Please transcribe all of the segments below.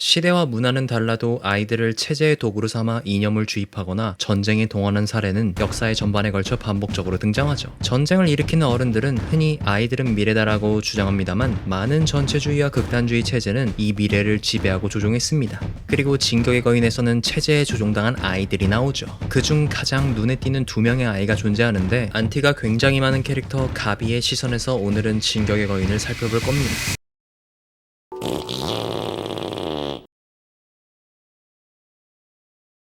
시대와 문화는 달라도 아이들을 체제의 도구로 삼아 이념을 주입하거나 전쟁에 동원한 사례는 역사의 전반에 걸쳐 반복적으로 등장하죠. 전쟁을 일으키는 어른들은 흔히 아이들은 미래다라고 주장합니다만, 많은 전체주의와 극단주의 체제는 이 미래를 지배하고 조종했습니다. 그리고 진격의 거인에서는 체제에 조종당한 아이들이 나오죠. 그중 가장 눈에 띄는 두 명의 아이가 존재하는데, 안티가 굉장히 많은 캐릭터 가비의 시선에서 오늘은 진격의 거인을 살펴볼 겁니다.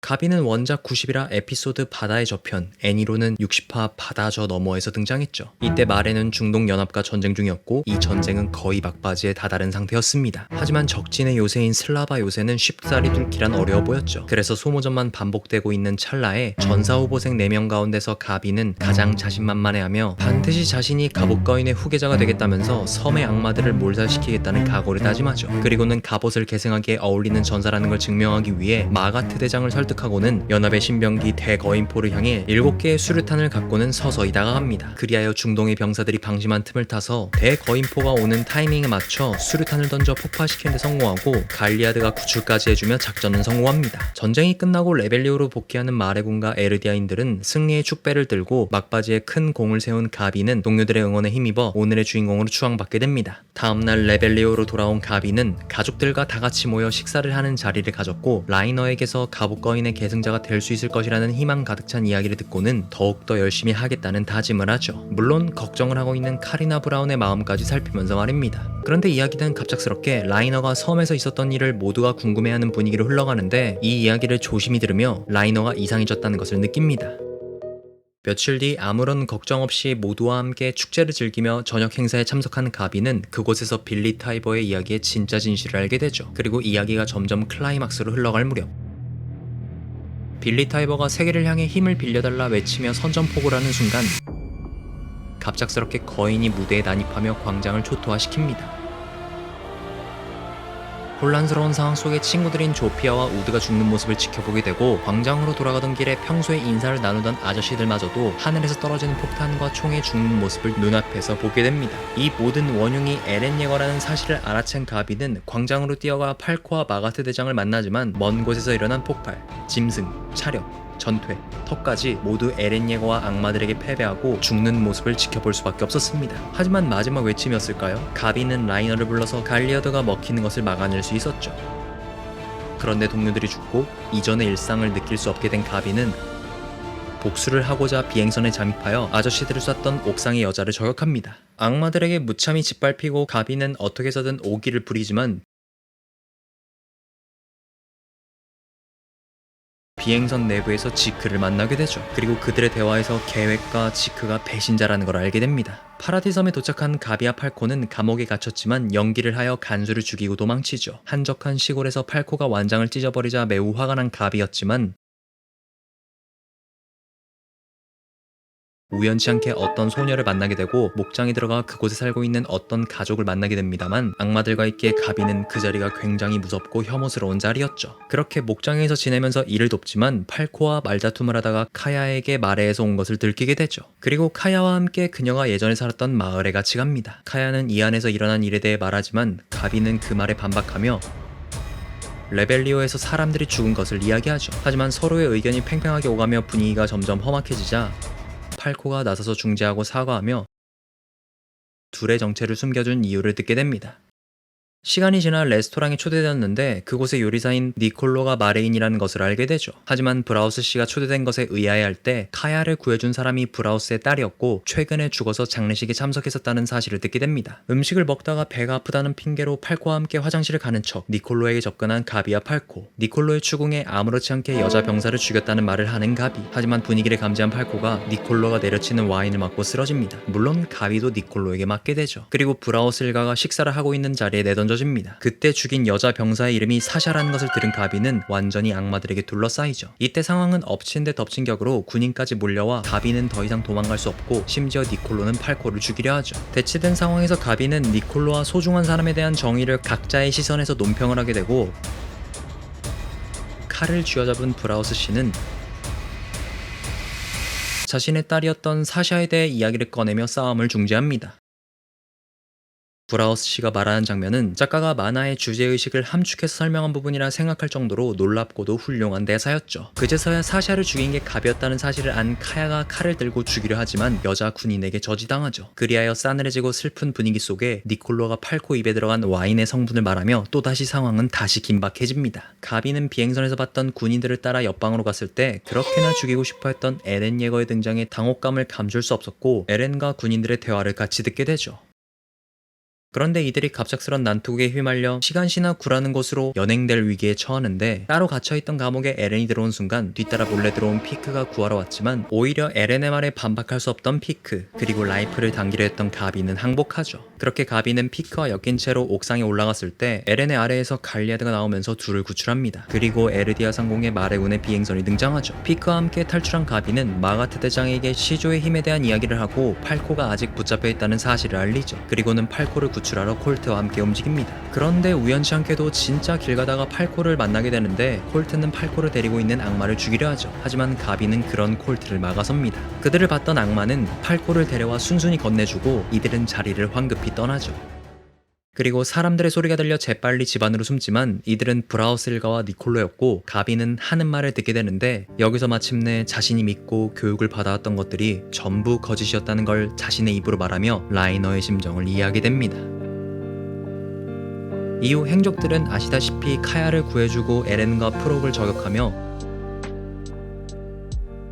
가비는 원작 90이라 에피소드 바다의 저편, 애니로는 60화 바다 저 너머에서 등장했죠. 이때 마레는 중동연합과 전쟁 중이었고, 이 전쟁은 거의 막바지에 다다른 상태였습니다. 하지만 적진의 요새인 슬라바 요새는 쉽사리 뚫기란 어려워 보였죠. 그래서 소모전만 반복되고 있는 찰나에 전사 후보생 4명 가운데서 가비는 가장 자신만만해하며 반드시 자신이 갑옷거인의 후계자가 되겠다면서 섬의 악마들을 몰살시키겠다는 각오를 다짐하죠. 그리고는 갑옷을 계승하기에 어울리는 전사라는 걸 증명하기 위해 마가트 대장을 설득하고는 연합의 신병기 대거인포를 향해 7개의 수류탄을 갖고는 서서히 다가갑니다. 그리하여 중동의 병사들이 방심한 틈을 타서 대거인포가 오는 타이밍에 맞춰 수류탄을 던져 폭파시키는 데 성공하고, 갈리아드가 구출까지 해주며 작전은 성공합니다. 전쟁이 끝나고 레벨리오로 복귀하는 마레군과 에르디아인들은 승리의 축배를 들고 막바지에 큰 공을 세운 가비는 동료들의 응원에 힘입어 오늘의 주인공으로 추앙받게 됩니다. 다음날 레벨리오로 돌아온 가비는 가족들과 다같이 모여 식사를 하는 자리를 가졌고, 라이너에게서 갑옷거인의 계승자가 될 수 있을 것이라는 희망 가득 찬 이야기를 듣고는 더욱더 열심히 하겠다는 다짐을 하죠. 물론 걱정을 하고 있는 카리나 브라운의 마음까지 살피면서 말입니다. 그런데 이야기는 갑작스럽게 라이너가 섬에서 있었던 일을 모두가 궁금해하는 분위기로 흘러가는데, 이 이야기를 조심히 들으며 라이너가 이상해졌다는 것을 느낍니다. 며칠 뒤 아무런 걱정 없이 모두와 함께 축제를 즐기며 저녁 행사에 참석한 가비는 그곳에서 빌리 타이버의 이야기의 진짜 진실을 알게 되죠. 그리고 이야기가 점점 클라이막스로 흘러갈 무렵, 빌리 타이버가 세계를 향해 힘을 빌려달라 외치며 선전포고를 하는 순간, 갑작스럽게 거인이 무대에 난입하며 광장을 초토화시킵니다. 혼란스러운 상황 속에 친구들인 조피아와 우드가 죽는 모습을 지켜보게 되고, 광장으로 돌아가던 길에 평소에 인사를 나누던 아저씨들마저도 하늘에서 떨어지는 폭탄과 총에 죽는 모습을 눈앞에서 보게 됩니다. 이 모든 원흉이 에렌 예거라는 사실을 알아챈 가비는 광장으로 뛰어가 팔코와 마가트 대장을 만나지만, 먼 곳에서 일어난 폭발, 짐승, 차력, 전퇴, 턱까지 모두 에렌 예거와 악마들에게 패배하고 죽는 모습을 지켜볼 수밖에 없었습니다. 하지만 마지막 외침이었을까요? 가비는 라이너를 불러서 갈리아드가 먹히는 것을 막아낼 수 있었죠. 그런데 동료들이 죽고 이전의 일상을 느낄 수 없게 된 가비는 복수를 하고자 비행선에 잠입하여 아저씨들을 쐈던 옥상의 여자를 저격합니다. 악마들에게 무참히 짓밟히고 가비는 어떻게 해서든 오기를 부리지만, 비행선 내부에서 지크를 만나게 되죠. 그리고 그들의 대화에서 계획과 지크가 배신자라는 걸 알게 됩니다. 파라디섬에 도착한 가비와 팔코는 감옥에 갇혔지만 연기를 하여 간수를 죽이고 도망치죠. 한적한 시골에서 팔코가 완장을 찢어버리자 매우 화가 난 가비였지만, 우연치 않게 어떤 소녀를 만나게 되고 목장에 들어가 그곳에 살고 있는 어떤 가족을 만나게 됩니다만, 악마들과 있기에 가비는 그 자리가 굉장히 무섭고 혐오스러운 자리였죠. 그렇게 목장에서 지내면서 일을 돕지만 팔코와 말다툼을 하다가 카야에게 마레에서 온 것을 들키게 되죠. 그리고 카야와 함께 그녀가 예전에 살았던 마을에 같이 갑니다. 카야는 이 안에서 일어난 일에 대해 말하지만, 가비는 그 말에 반박하며 레벨리오에서 사람들이 죽은 것을 이야기하죠. 하지만 서로의 의견이 팽팽하게 오가며 분위기가 점점 험악해지자 팔코가 나서서 중재하고 사과하며 둘의 정체를 숨겨준 이유를 듣게 됩니다. 시간이 지나 레스토랑에 초대되었는데 그곳의 요리사인 니콜로가 마레인이라는 것을 알게 되죠. 하지만 브라우스 씨가 초대된 것에 의아해할 때 카야를 구해준 사람이 브라우스의 딸이었고 최근에 죽어서 장례식에 참석했었다는 사실을 듣게 됩니다. 음식을 먹다가 배가 아프다는 핑계로 팔코와 함께 화장실을 가는 척 니콜로에게 접근한 가비와 팔코, 니콜로의 추궁에 아무렇지 않게 여자 병사를 죽였다는 말을 하는 가비. 하지만 분위기를 감지한 팔코가 니콜로가 내려치는 와인을 맞고 쓰러집니다. 물론 가비도 니콜로에게 맞게 되죠. 그리고 브라우스 일가가 식사를 하고 있는 자리에 내던져 집니다. 그때 죽인 여자 병사의 이름이 사샤라는 것을 들은 가비는 완전히 악마들에게 둘러싸이죠. 이때 상황은 엎친 데 덮친 격으로 군인까지 몰려와 가비는 더 이상 도망갈 수 없고, 심지어 니콜로는 팔코를 죽이려 하죠. 대치된 상황에서 가비는 니콜로와 소중한 사람에 대한 정의를 각자의 시선에서 논평을 하게 되고, 칼을 쥐어잡은 브라우스 씨는 자신의 딸이었던 사샤에 대해 이야기를 꺼내며 싸움을 중지합니다. 브라우스 씨가 말하는 장면은 작가가 만화의 주제의식을 함축해서 설명한 부분이라 생각할 정도로 놀랍고도 훌륭한 대사였죠. 그제서야 사샤를 죽인 게 갑이었다는 사실을 안 카야가 칼을 들고 죽이려 하지만 여자 군인에게 저지당하죠. 그리하여 싸늘해지고 슬픈 분위기 속에 니콜로가 팔코 입에 들어간 와인의 성분을 말하며 또다시 상황은 다시 긴박해집니다. 가비는 비행선에서 봤던 군인들을 따라 옆방으로 갔을 때 그렇게나 죽이고 싶어 했던 에렌 예거의 등장에 당혹감을 감출 수 없었고 에렌과 군인들의 대화를 같이 듣게 되죠. 그런데 이들이 갑작스런 난투극에 휘말려 시간시나 구라는 곳으로 연행될 위기에 처하는데 따로 갇혀있던 감옥에 에렌이 들어온 순간 뒤따라 몰래 들어온 피크가 구하러 왔지만 오히려 에렌의 말에 반박할 수 없던 피크 그리고 라이프를 당기려 했던 가비는 항복하죠. 그렇게 가비는 피크와 엮인 채로 옥상에 올라갔을 때 에렌의 아래에서 갈리아드가 나오면서 둘을 구출합니다. 그리고 에르디아 상공의 마레군의 비행선이 등장하죠. 피크와 함께 탈출한 가비는 마가트 대장에게 시조의 힘에 대한 이야기를 하고 팔코가 아직 붙잡혀 있다는 사실을 알리죠. 그리고는 팔코를 구출하러 콜트와 함께 움직입니다. 그런데 우연치 않게도 진짜 길 가다가 팔코를 만나게 되는데 콜트는 팔코를 데리고 있는 악마를 죽이려 하죠. 하지만 가비는 그런 콜트를 막아섭니다. 그들을 봤던 악마는 팔코를 데려와 순순히 건네주고 이들은 자리를 황급히 떠나죠. 그리고 사람들의 소리가 들려 재빨리 집 안으로 숨지만 이들은 브라우스 일가와 니콜로였고 가비는 하는 말을 듣게 되는데 여기서 마침내 자신이 믿고 교육을 받아왔던 것들이 전부 거짓이었다는 걸 자신의 입으로 말하며 라이너의 심정을 이해하게 됩니다. 이후 행적들은 아시다시피 카야를 구해주고 에렌과 프록을 저격하며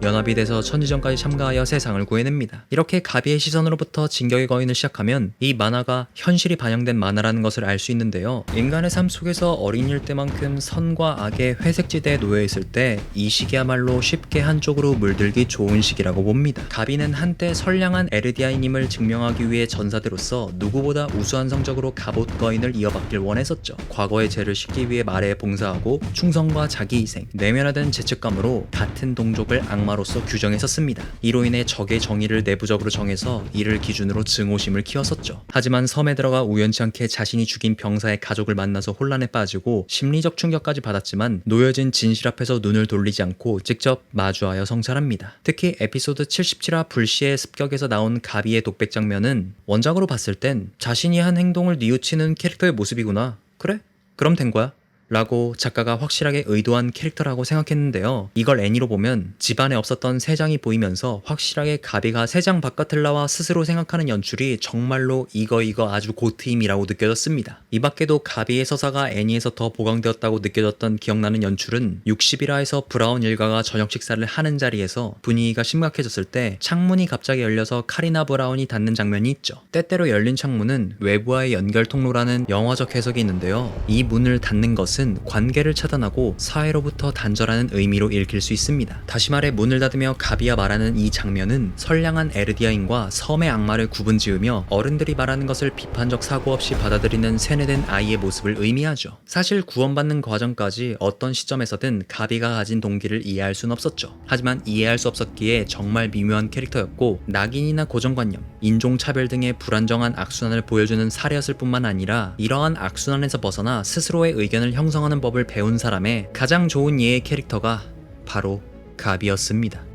연합이 돼서 천지전까지 참가하여 세상을 구해냅니다. 이렇게 가비의 시선으로부터 진격의 거인을 시작하면 이 만화가 현실이 반영된 만화라는 것을 알 수 있는데요. 인간의 삶 속에서 어린이일 때만큼 선과 악의 회색지대에 놓여있을 때 이 시기야말로 쉽게 한쪽으로 물들기 좋은 시기라고 봅니다. 가비는 한때 선량한 에르디아인임을 증명하기 위해 전사대로서 누구보다 우수한 성적으로 갑옷 거인을 이어받길 원했었죠. 과거의 죄를 씻기 위해 말에 봉사하고 충성과 자기희생, 내면화된 죄책감으로 같은 동족을 악마로서 규정했었습니다. 이로 인해 적의 정의를 내부적으로 정해서 이를 기준으로 증오심을 키웠었죠. 하지만 섬에 들어가 우연치 않게 자신이 죽인 병사의 가족을 만나서 혼란에 빠지고 심리적 충격까지 받았지만 놓여진 진실 앞에서 눈을 돌리지 않고 직접 마주하여 성찰합니다. 특히 에피소드 77화 불시의 습격에서 나온 가비의 독백 장면은 원작으로 봤을 땐 자신이 한 행동을 뉘우치는 캐릭터의 모습이구나. 그래? 그럼 된 거야. 라고 작가가 확실하게 의도한 캐릭터라고 생각했는데요. 이걸 애니로 보면 집안에 없었던 세 장이 보이면서 확실하게 가비가 세 장 바깥을 나와 스스로 생각하는 연출이 정말로 이거 아주 고트임이라고 느껴졌습니다. 이 밖에도 가비의 서사가 애니에서 더 보강되었다고 느껴졌던 기억나는 연출은 60일화에서 브라운 일가가 저녁 식사를 하는 자리에서 분위기가 심각해졌을 때 창문이 갑자기 열려서 카리나 브라운이 닿는 장면이 있죠. 때때로 열린 창문은 외부와의 연결 통로라는 영화적 해석이 있는데요. 이 문을 닫는 것은 관계를 차단하고 사회로부터 단절하는 의미로 읽힐 수 있습니다. 다시 말해 문을 닫으며 가비가 말하는 이 장면은 선량한 에르디아인과 섬의 악마를 구분지으며 어른들이 말하는 것을 비판적 사고 없이 받아들이는 세뇌된 아이의 모습을 의미하죠. 사실 구원받는 과정까지 어떤 시점에서든 가비가 가진 동기를 이해할 순 없었죠. 하지만 이해할 수 없었기에 정말 미묘한 캐릭터였고 낙인이나 고정관념, 인종차별 등의 불안정한 악순환을 보여주는 사례였을 뿐만 아니라 이러한 악순환에서 벗어나 스스로의 의견을 형성하는 법을 배운 사람의 가장 좋은 예의 캐릭터가 바로 가비였습니다.